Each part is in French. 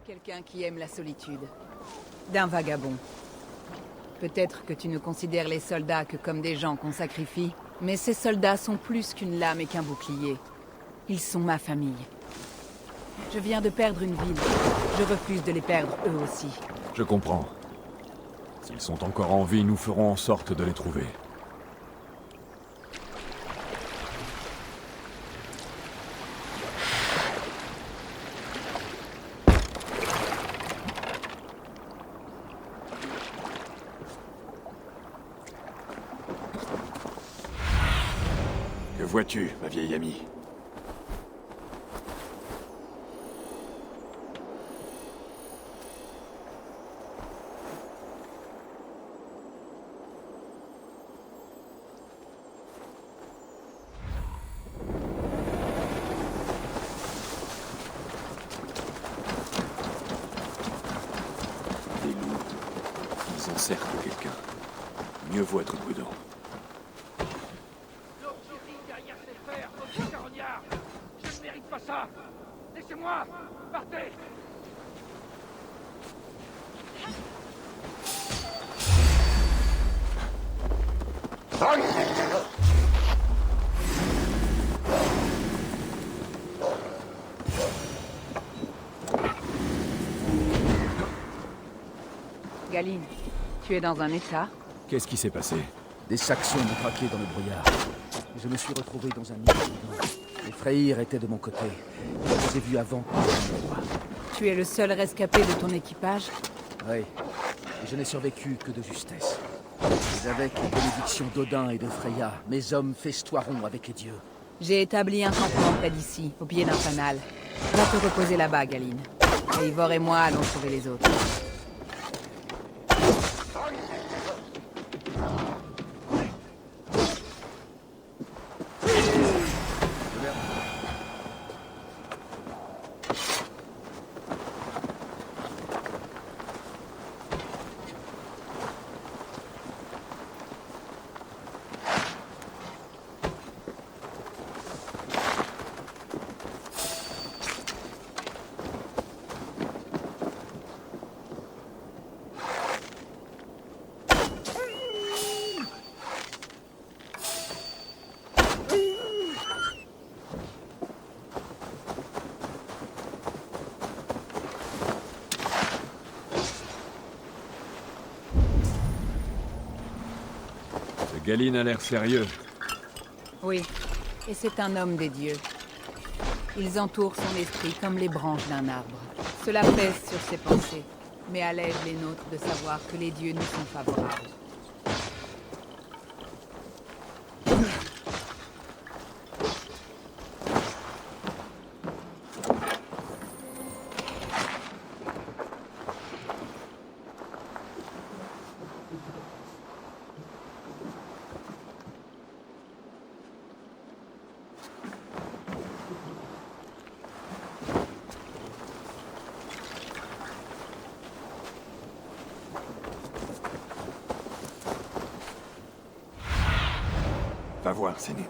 Quelqu'un qui aime la solitude. D'un vagabond. Peut-être que tu ne considères les soldats que comme des gens qu'on sacrifie, mais ces soldats sont plus qu'une lame et qu'un bouclier. Ils sont ma famille. Je viens de perdre une ville. Je refuse de les perdre eux aussi. Je comprends. S'ils sont encore en vie, nous ferons en sorte de les trouver. Que vois-tu, ma vieille amie? Des loups. Ils encerclent quelqu'un. Mieux vaut être prudent. Derrière ses fers, votre carognard! Je ne mérite pas ça! Laissez-moi! Partez! Galine, tu es dans un état? Qu'est-ce qui s'est passé? Des Saxons m'ont traqué dans le brouillard. Et je me suis retrouvé dans un nid de lions. Les Freyr étaient de mon côté. Je les ai vus avant que je ne le voie. Tu es le seul rescapé de ton équipage? Oui. Et je n'ai survécu que de justesse. Mais avec les bénédictions d'Odin et de Freya, mes hommes festoieront avec les dieux. J'ai établi un campement près d'ici, au pied d'un fanal. Va te reposer là-bas, Galine. Eivor et moi allons trouver les autres. Galine a l'air sérieux. Oui, et c'est un homme des dieux. Ils entourent son esprit comme les branches d'un arbre. Cela pèse sur ses pensées, mais allège les nôtres de savoir que les dieux nous sont favorables. Va voir, Sénine.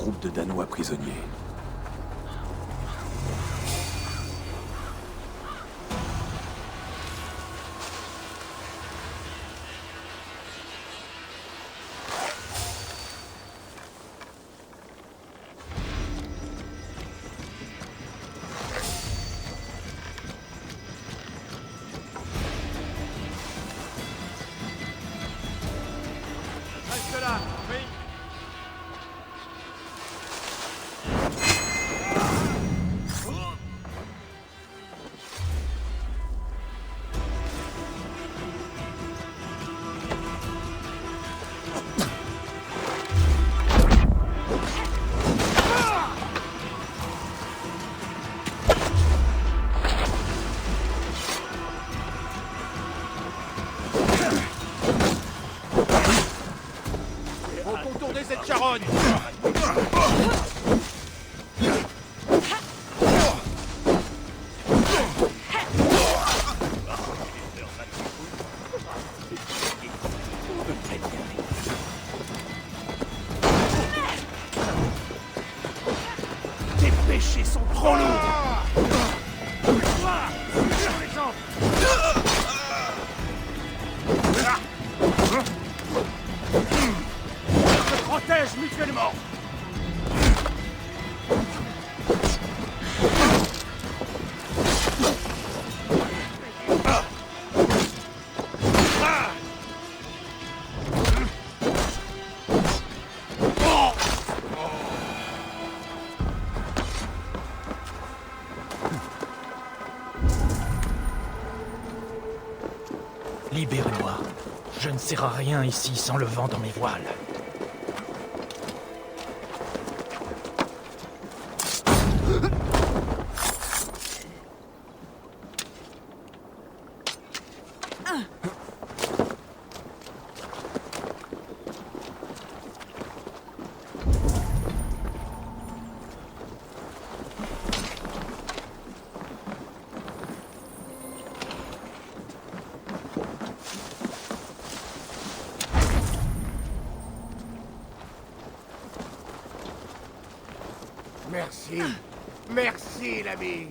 groupe de Danois prisonniers. Reste là, oui. Faut contourner cette charogne. Tes péchés sont trop lourds. Par exemple. On se protège mutuellement. Libérez-moi. Je ne sers à rien ici sans le vent dans mes voiles. Merci. Merci, l'ami.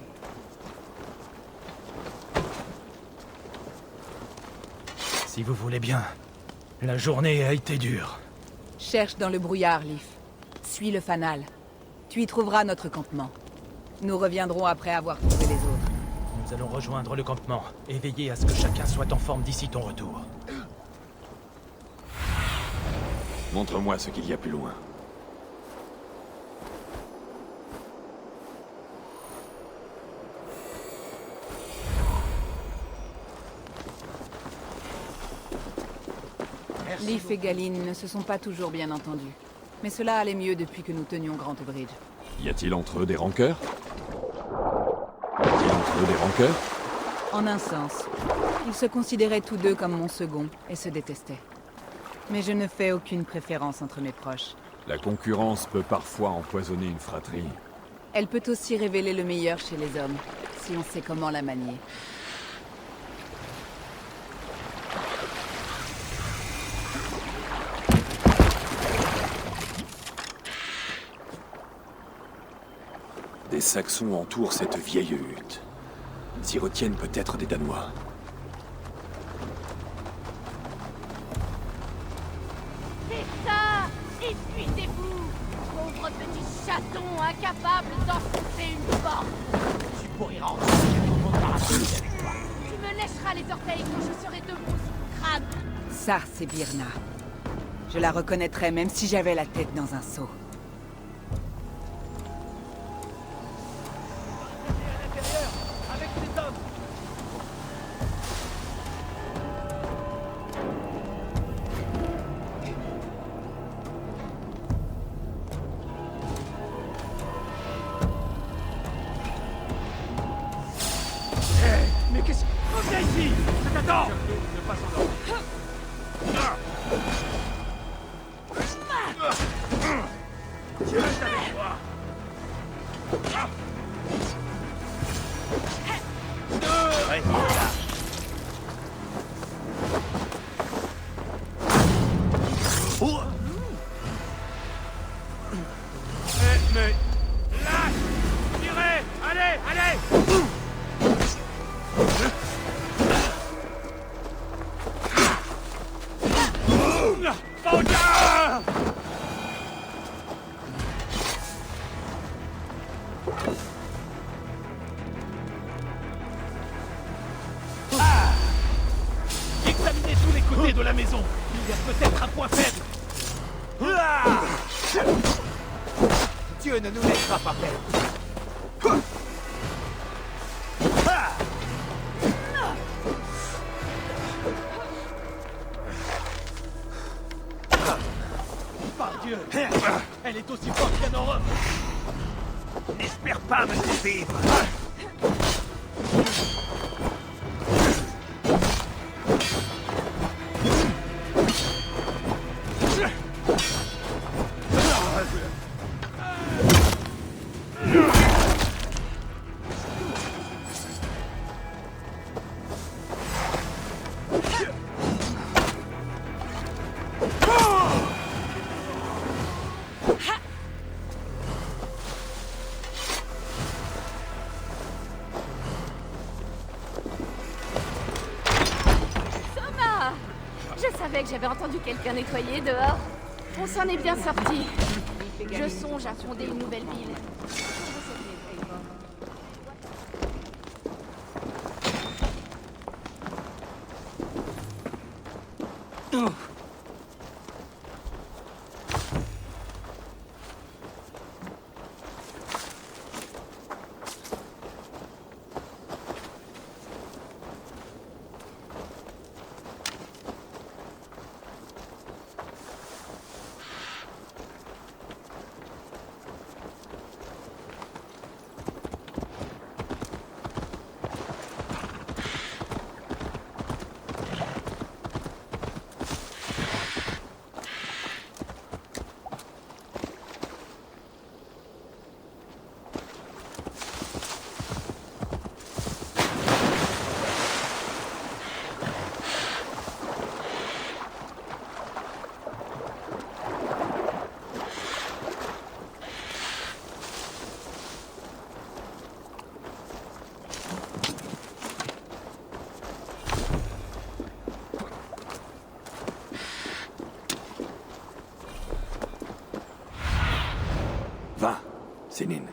Si vous voulez bien. La journée a été dure. Cherche dans le brouillard, Leaf. Suis le fanal. Tu y trouveras notre campement. Nous reviendrons après avoir trouvé les autres. Nous allons rejoindre le campement et veiller à ce que chacun soit en forme d'ici ton retour. Montre-moi ce qu'il y a plus loin. Leaf et Galine ne se sont pas toujours bien entendus. Mais cela allait mieux depuis que nous tenions Grand Bridge. Y a-t-il entre eux des rancœurs? Y a-t-il entre eux des rancœurs? En un sens. Ils se considéraient tous deux comme mon second et se détestaient. Mais je ne fais aucune préférence entre mes proches. La concurrence peut parfois empoisonner une fratrie. Elle peut aussi révéler le meilleur chez les hommes, si on sait comment la manier. Des Saxons entourent cette vieille hutte. S'y retiennent peut-être des Danois. C'est ça! Épuisez-vous! Pauvre petit chaton incapable d'enfoncer une porte! Tu pourriras en avec toi. Tu me lècheras les orteils quand je serai debout sur le crâne! Ça, c'est Birna. Je la reconnaîtrais même si j'avais la tête dans un seau. Avec les hommes. Mais qu'est-ce que... Reviens ici! Je t'attends! Ne pas s'endormir. Tu restes avec moi! Reste là. Mais... Lâche! Tirez! Allez! Allez! Fauda! Examinez tous les côtés de la maison. Il y a peut-être un point faible. Dieu ne nous laisse pas par terre. Par Dieu, elle est aussi forte qu'un homme. N'espère pas me survivre. Thomas! Je savais que j'avais entendu quelqu'un nettoyer dehors. On s'en est bien sorti. Je songe à fonder une nouvelle ville. Va, Sénine.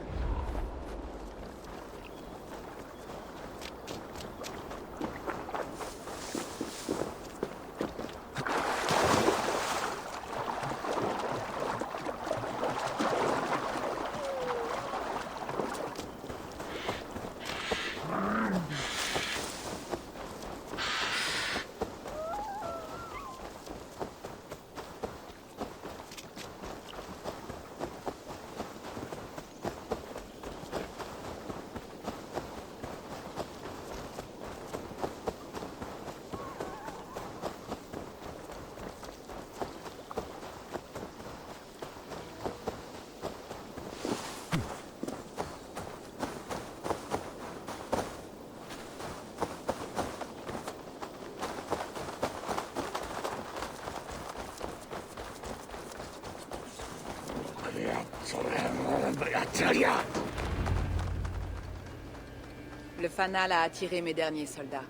Le fanal a attiré mes derniers soldats.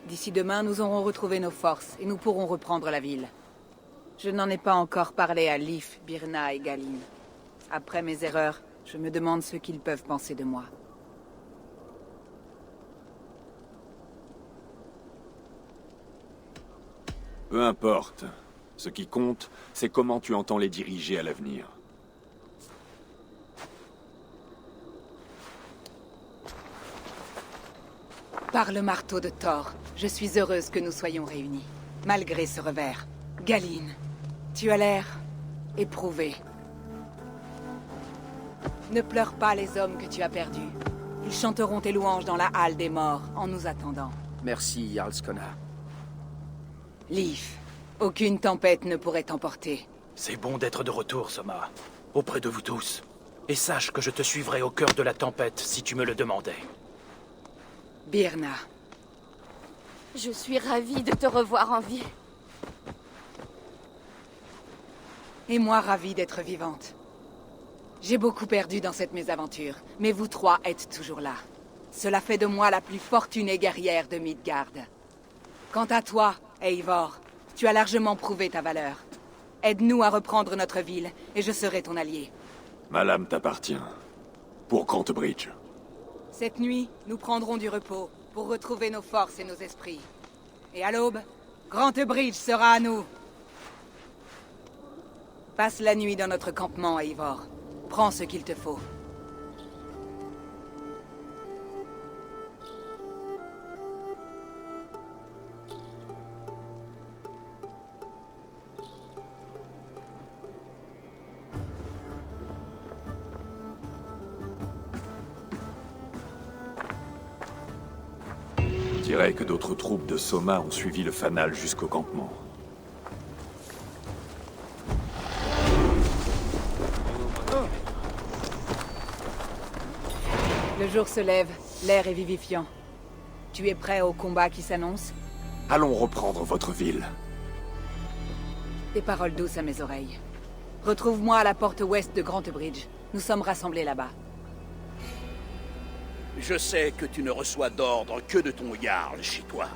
D'ici demain, nous aurons retrouvé nos forces et nous pourrons reprendre la ville. Je n'en ai pas encore parlé à Leif, Birna et Galine. Après mes erreurs, je me demande ce qu'ils peuvent penser de moi. Peu importe. Ce qui compte, c'est comment tu entends les diriger à l'avenir. Par le marteau de Thor, je suis heureuse que nous soyons réunis. Malgré ce revers. Galine, tu as l'air éprouvé. Ne pleure pas les hommes que tu as perdus. Ils chanteront tes louanges dans la halle des morts en nous attendant. Merci, Jarl Skona. Leif, aucune tempête ne pourrait t'emporter. C'est bon d'être de retour, Soma. Auprès de vous tous. Et sache que je te suivrai au cœur de la tempête si tu me le demandais. Birna. Je suis ravie de te revoir en vie. Et moi ravie d'être vivante. J'ai beaucoup perdu dans cette mésaventure, mais vous trois êtes toujours là. Cela fait de moi la plus fortunée guerrière de Midgard. Quant à toi, Eivor, tu as largement prouvé ta valeur. Aide-nous à reprendre notre ville, et je serai ton allié. Ma lame t'appartient. Pour Grantebridge. Cette nuit, nous prendrons du repos, pour retrouver nos forces et nos esprits. Et à l'aube, Grantebridge sera à nous. Passe la nuit dans notre campement, Eivor. Prends ce qu'il te faut. Je dirais que d'autres troupes de Soma ont suivi le fanal jusqu'au campement. Le jour se lève, l'air est vivifiant. Tu es prêt au combat qui s'annonce? Allons reprendre votre ville. Des paroles douces à mes oreilles. Retrouve-moi à la porte ouest de Grantebridge. Nous sommes rassemblés là-bas. Je sais que tu ne reçois d'ordre que de ton Jarl chez toi.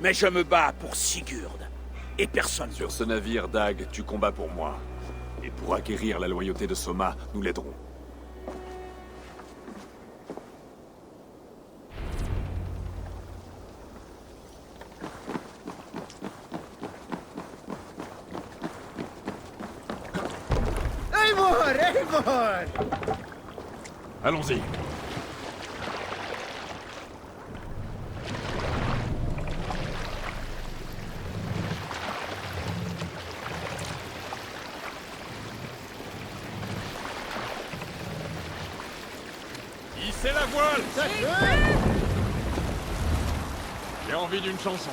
Mais je me bats pour Sigurd. Et personne Sur d'autre. ce navire, Dag, tu combats pour moi. Et pour acquérir la loyauté de Soma, nous l'aiderons. Allons-y. Hissez la voile! J'ai envie d'une chanson.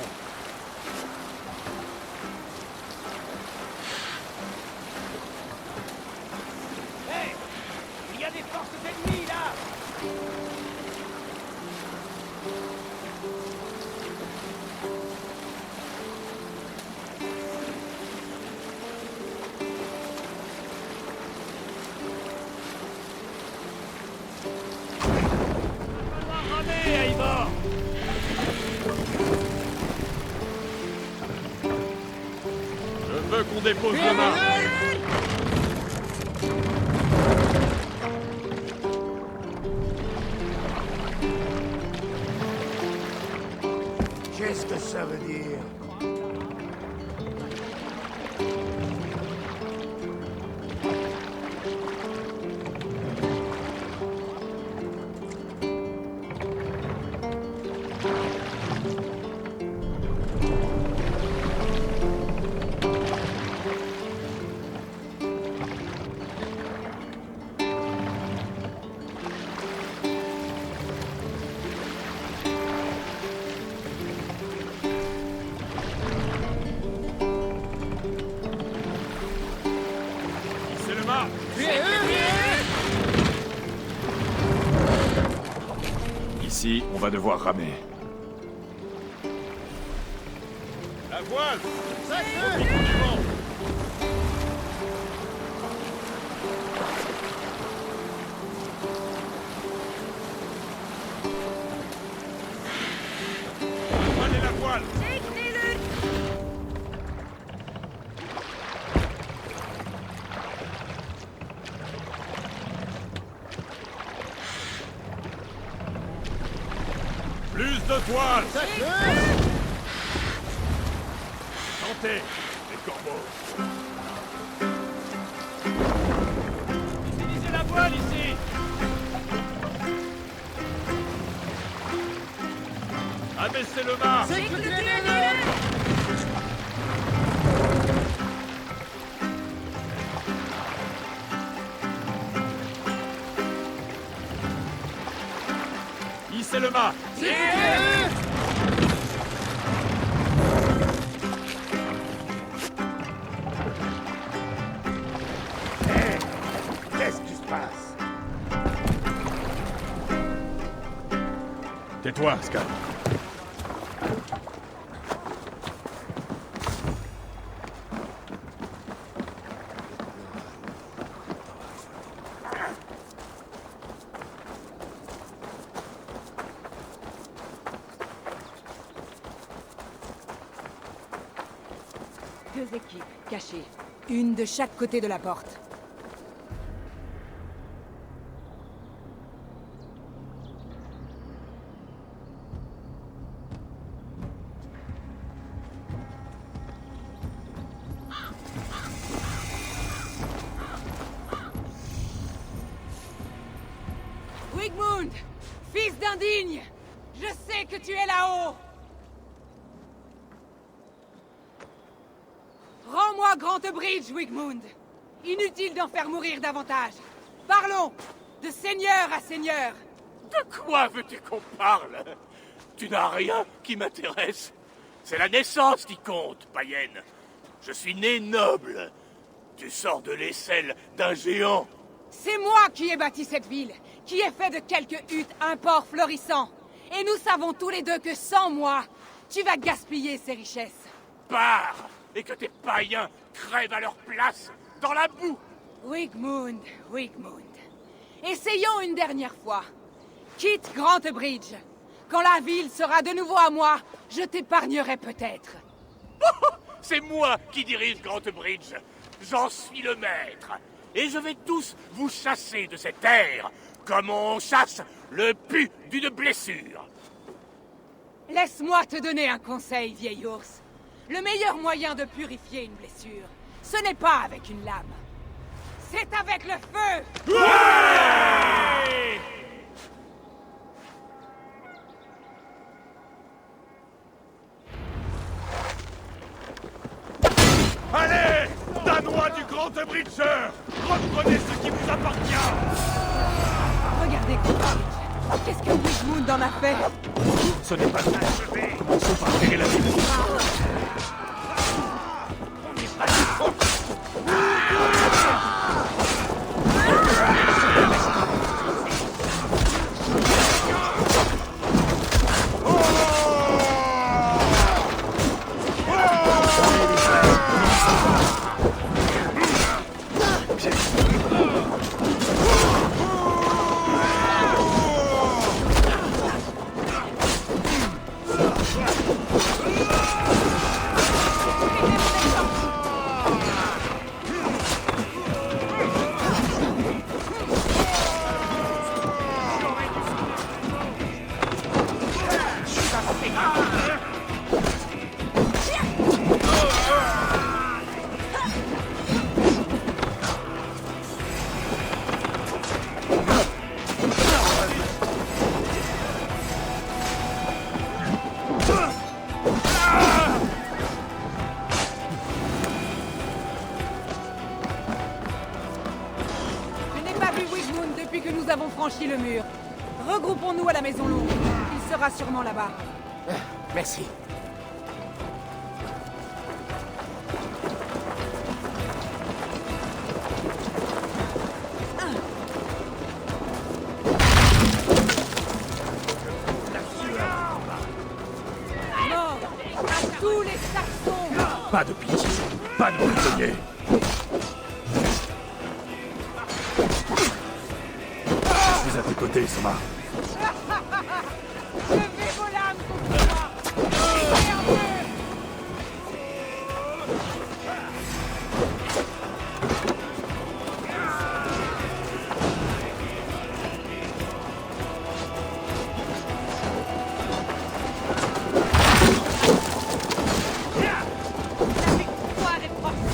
Hé! Il y a des forces ennemies, là! Ramer, Eivor! Je veux qu'on dépose le mât. Qu'est-ce que ça veut dire? Hissez le mât. Ici, on va devoir ramer. La voile. Au pied du vent. Prenez la voile. Plus de toile. Tentez, les corbeaux. Utilisez la voile ici! Abaissez le mât. Hissez le mât. Qu'est-ce qui se passe? Tais-toi, Scar. 2 équipes, cachées. Une de chaque côté de la porte. Wigmund, fils d'indigne, je sais que tu es là-haut. Rends-moi Grantebridge, Wigmund. Inutile d'en faire mourir davantage. Parlons, de seigneur à seigneur. De quoi veux-tu qu'on parle? Tu n'as rien qui m'intéresse. C'est la naissance qui compte, païenne. Je suis né noble. Tu sors de l'aisselle d'un géant. C'est moi qui ai bâti cette ville, qui ai fait de quelques huttes un port florissant. Et nous savons tous les deux que sans moi, tu vas gaspiller ces richesses. Pars, et que tes païens crèvent à leur place dans la boue. Wigmund, Wigmund. Essayons une dernière fois. Quitte Grantebridge. Quand la ville sera de nouveau à moi, je t'épargnerai peut-être. C'est moi qui dirige Grantebridge. J'en suis le maître. Et je vais tous vous chasser de cette terre, comme on chasse le pu d'une blessure. Laisse-moi te donner un conseil, vieil ours. Le meilleur moyen de purifier une blessure, ce n'est pas avec une lame. C'est avec le feu! Ouais! Allez, Danois du Grantebridger, reprenez ce qui vous appartient. Regardez Grantebridge. Qu'est-ce que Wigmund en a fait? Ce n'est pas achevé. Commençons par tirer la ville. Nous avons franchi le mur. Regroupons-nous à la Maison Longue. Il sera sûrement là-bas. Merci. Mort à tous les Saxons! Pas de pitié, pas de prisonniers. Je suis à tes côtés, Soma. Levez vos lames contre moi! Merde! La victoire est proche!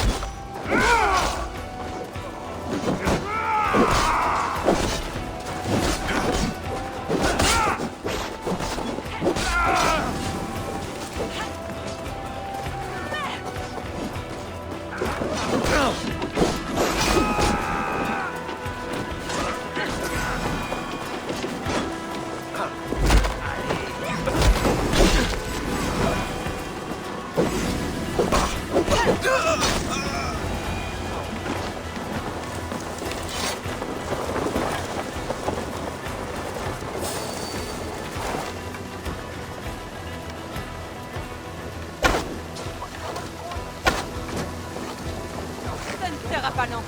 Ça ne sera pas non.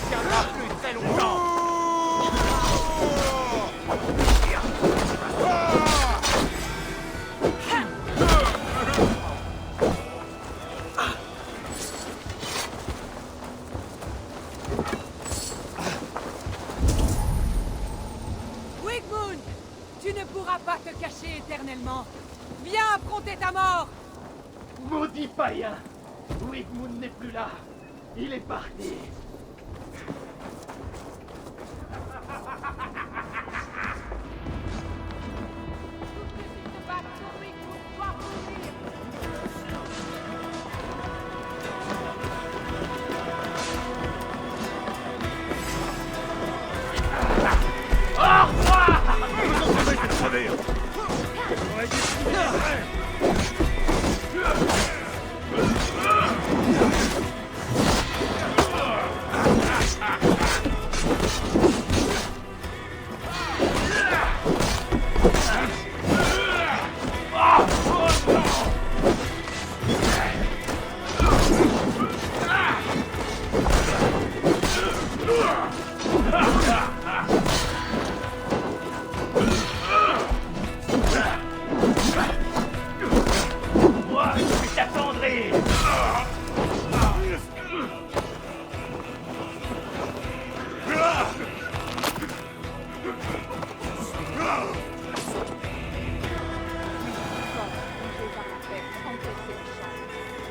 tiendra plus très longtemps. Wigmund, tu ne pourras pas te cacher éternellement. Viens affronter ta mort. Maudit païen! Wigmund n'est plus là. Il est parti.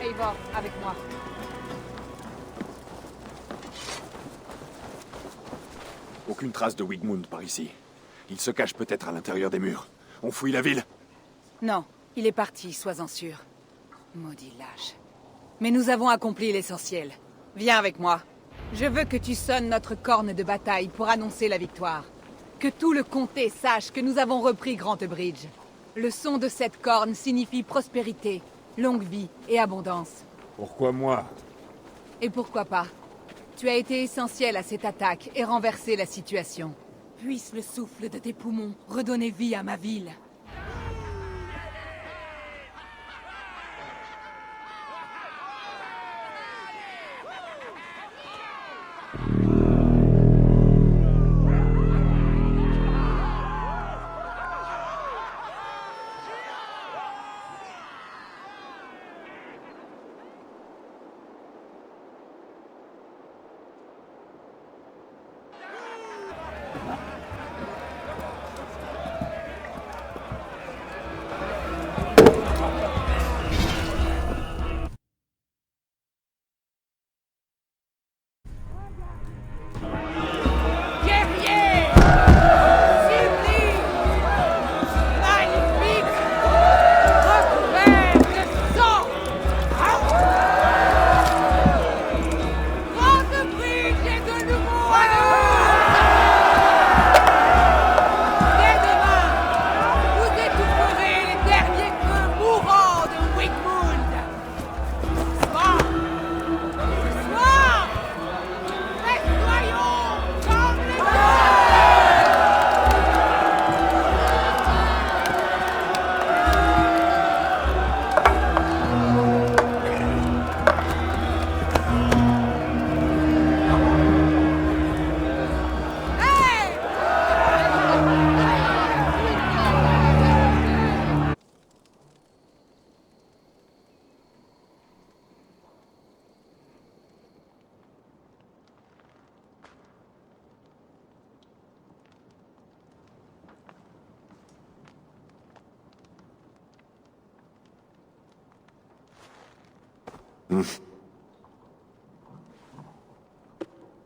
Eivor, avec moi. Aucune trace de Wigmund par ici. Il se cache peut-être à l'intérieur des murs. On fouille la ville? Non, il est parti, sois-en sûr. Maudit lâche. Mais nous avons accompli l'essentiel. Viens avec moi. Je veux que tu sonnes notre corne de bataille pour annoncer la victoire. Que tout le comté sache que nous avons repris Grantebridge. Le son de cette corne signifie prospérité, longue vie et abondance. Pourquoi moi? Et pourquoi pas? Tu as été essentiel à cette attaque et renversé la situation. Puisse le souffle de tes poumons redonner vie à ma ville.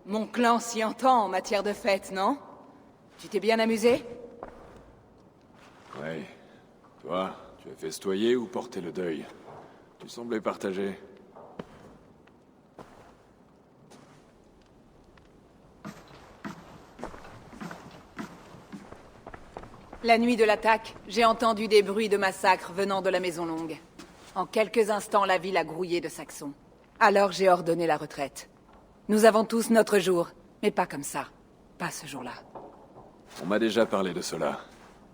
Mon clan s'y entend en matière de fête, non? Tu t'es bien amusé? Ouais. Toi, tu as festoyé ou porté le deuil? Tu semblais partagé. La nuit de l'attaque, j'ai entendu des bruits de massacre venant de la Maison Longue. En quelques instants, la ville a grouillé de Saxons. Alors j'ai ordonné la retraite. Nous avons tous notre jour, mais pas comme ça. Pas ce jour-là. On m'a déjà parlé de cela.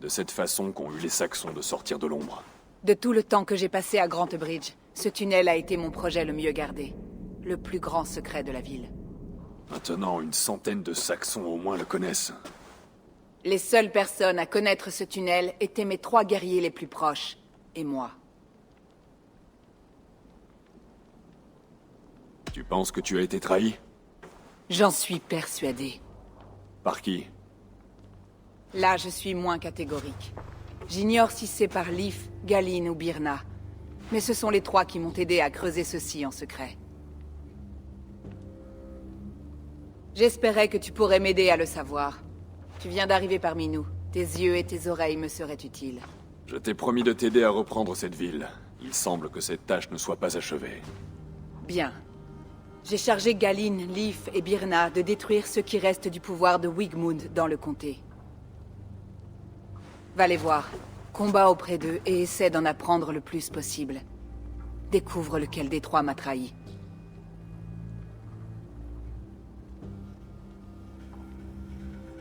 De cette façon qu'ont eu les Saxons de sortir de l'ombre. De tout le temps que j'ai passé à Grantebridge, ce tunnel a été mon projet le mieux gardé. Le plus grand secret de la ville. Maintenant, une centaine de Saxons au moins le connaissent. Les seules personnes à connaître ce tunnel étaient mes 3 guerriers les plus proches, et moi. Tu penses que tu as été trahi? J'en suis persuadé. Par qui? Là, je suis moins catégorique. J'ignore si c'est par Leaf, Galine ou Birna. Mais ce sont les 3 qui m'ont aidé à creuser ceci en secret. J'espérais que tu pourrais m'aider à le savoir. Tu viens d'arriver parmi nous. Tes yeux et tes oreilles me seraient utiles. Je t'ai promis de t'aider à reprendre cette ville. Il semble que cette tâche ne soit pas achevée. Bien. J'ai chargé Galine, Leaf et Birna de détruire ce qui reste du pouvoir de Wigmund dans le comté. Va les voir. Combat auprès d'eux et essaie d'en apprendre le plus possible. Découvre lequel des 3 m'a trahi.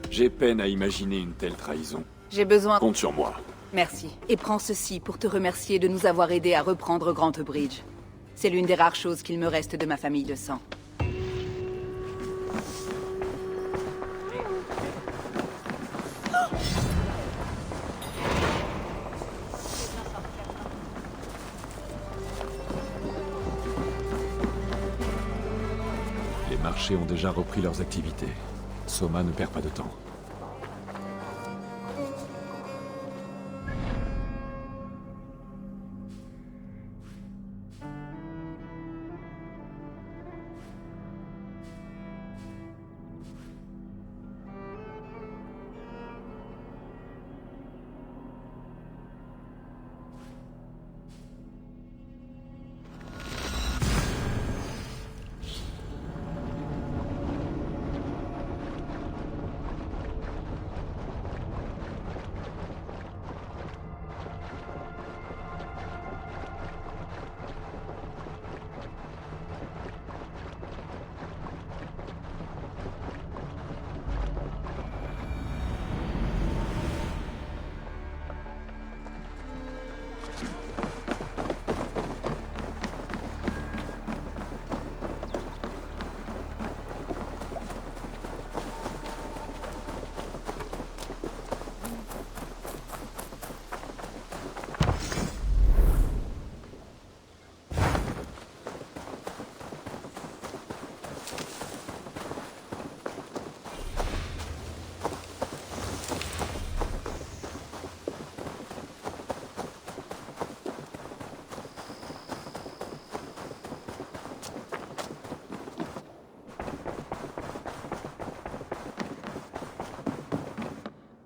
J'ai peine à imaginer une telle trahison. J'ai besoin... Compte sur moi. Merci. Et prends ceci pour te remercier de nous avoir aidés à reprendre Grant Bridge. C'est l'une des rares choses qu'il me reste de ma famille de sang. Les marchés ont déjà repris leurs activités. Soma ne perd pas de temps.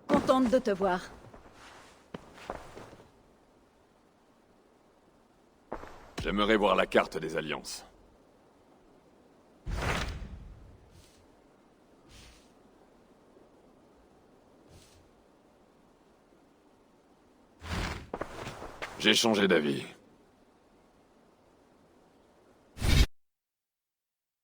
Contente de te voir. J'aimerais voir la carte des alliances. J'ai changé d'avis.